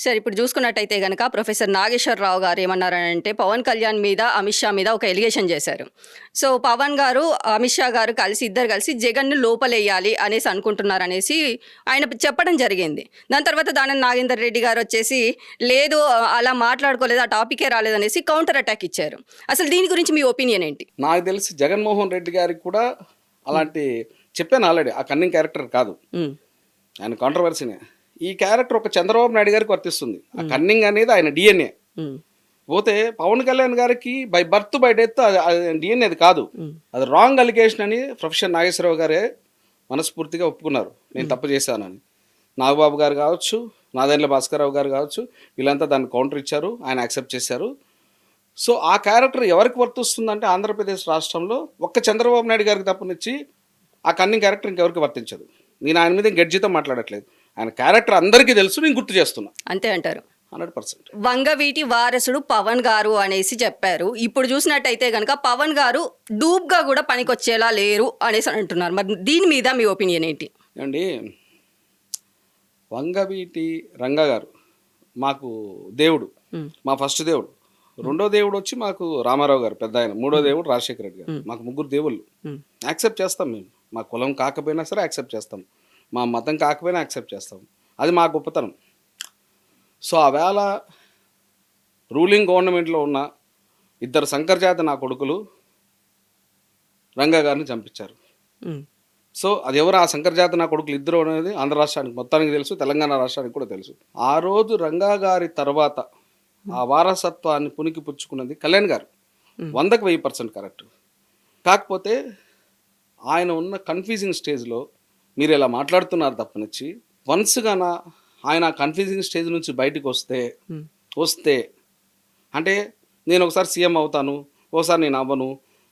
Sir ఇప్పుడు చూసుకున్నట్టయితే గనక ప్రొఫెసర్ నాగేశ్వరరావు గారు ఏమన్నారంటే పవన్ కళ్యాణ్ మీద అమిత్ షా మీద ఒక ఎలిగేషన్ చేశారు. సో పవన్ గారు అమిత్ షా గారు ఇద్దరు కలిసి జగన్ను లోపలేయాలి అనేసి అనుకుంటున్నారనేసి ఆయన చెప్పడం జరిగింది. దాని తర్వాత దాని నాగేందర్ రెడ్డి గారు వచ్చేసి లేదు అలా మాట్లాడుకోలేదు, ఆ టాపికే రాలేదనేసి కౌంటర్ అటాక్ ఇచ్చారు. అసలు దీని గురించి మీ ఒపీనియన్ ఏంటి? నాకు తెలిసి జగన్మోహన్ రెడ్డి గారికి కూడా అలాంటి చెప్పాను ఆల్రెడీ, ఆ కన్నింగ్ క్యారెక్టర్ కాదు, ఆయన కాంట్రవర్సీనే. ఈ క్యారెక్టర్ ఒక చంద్రబాబు నాయుడు గారికి వర్తిస్తుంది. ఆ కన్నింగ్ అనేది ఆయన డిఎన్ఏ. పోతే పవన్ కళ్యాణ్ గారికి by birth by death DNA అది కాదు, అది రాంగ్ అలిగేషన్ అని ప్రొఫెసర్ నాగేశ్వరరావు గారే మనస్ఫూర్తిగా ఒప్పుకున్నారు, నేను తప్పు చేశానని. నాగబాబు గారు కావచ్చు, నాదెండ్ల భాస్కరరావు గారు కావచ్చు, వీళ్ళంతా దాన్ని కౌంటర్ ఇచ్చారు, ఆయన యాక్సెప్ట్ చేశారు. సో ఆ క్యారెక్టర్ ఎవరికి వర్తిస్తుందంటే ఆంధ్రప్రదేశ్ రాష్ట్రంలో ఒక్క చంద్రబాబు నాయుడు గారికి తప్పనిచ్చి ఆ కన్నింగ్ క్యారెక్టర్ ఇంకెవరికి వర్తించదు. నేను ఆయన మీద గడ్జితో మాట్లాడట్లేదు, ఆయన క్యారెక్టర్ అందరికీ తెలుసు, నేను గుర్తు చేస్తున్నా, అంతే అంటారు. 100%. వంగవీటి వారసుడు పవన్ గారు అనేసి చెప్పారు. ఇప్పుడు చూసినట్టయితే కనుక పవన్ గారు డూప్గా కూడా పనికొచ్చేలా లేరు అనేసి అంటున్నారు. మరి దీని మీద మీ ఒపీనియన్ ఏంటి? ఏమండి, వంగవీటి రంగా గారు మాకు దేవుడు, మా ఫస్ట్ దేవుడు. రెండో దేవుడు వచ్చి మాకు రామారావు గారు పెద్ద ఆయన. మూడో దేవుడు రాజశేఖర రెడ్డి గారు. మాకు ముగ్గురు దేవుళ్ళు. యాక్సెప్ట్ చేస్తాం మేము, మా కులం కాకపోయినా సరే యాక్సెప్ట్ చేస్తాం, మా మతం కాకపోయినా యాక్సెప్ట్ చేస్తాం, అది మా గొప్పతనం. సో ఆవేళ రూలింగ్ గవర్నమెంట్లో ఉన్న ఇద్దరు శంకర్జాతి నా కొడుకులు రంగా గారిని చంపించారు. సో అది ఎవరు ఆ శంకర్జాతి నా కొడుకులు ఇద్దరు అనేది ఆంధ్ర రాష్ట్రానికి మొత్తానికి తెలుసు, తెలంగాణ రాష్ట్రానికి కూడా తెలుసు. ఆ రోజు రంగా గారి తర్వాత ఆ వారసత్వాన్ని పునికి పుచ్చుకున్నది కళ్యాణ్ గారు. 100కి 1000% కరెక్ట్. కాకపోతే ఆయన ఉన్న కన్ఫ్యూజింగ్ స్టేజ్లో మీరు ఇలా మాట్లాడుతున్నారు తప్పనిచ్చి, వన్స్గాన ఆయన కన్ఫ్యూజింగ్ స్టేజ్ నుంచి బయటకు వస్తే అంటే నేను ఒకసారి సీఎం అవుతాను, ఒకసారి నేను అవ్వను,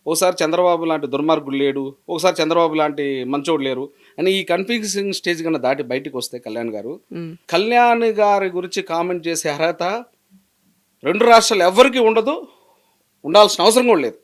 ఒకసారి చంద్రబాబు లాంటి దుర్మార్గుడు లేడు, ఒకసారి చంద్రబాబు లాంటి మంచోడు లేరు అని ఈ కన్ఫ్యూజింగ్ స్టేజ్ కన్నా దాటి బయటకు వస్తే కళ్యాణ్ గారి గురించి కామెంట్ చేసే అర్హత రెండు రాష్ట్రాలు ఎవరికి ఉండదు, ఉండాల్సిన అవసరం కూడా లేదు.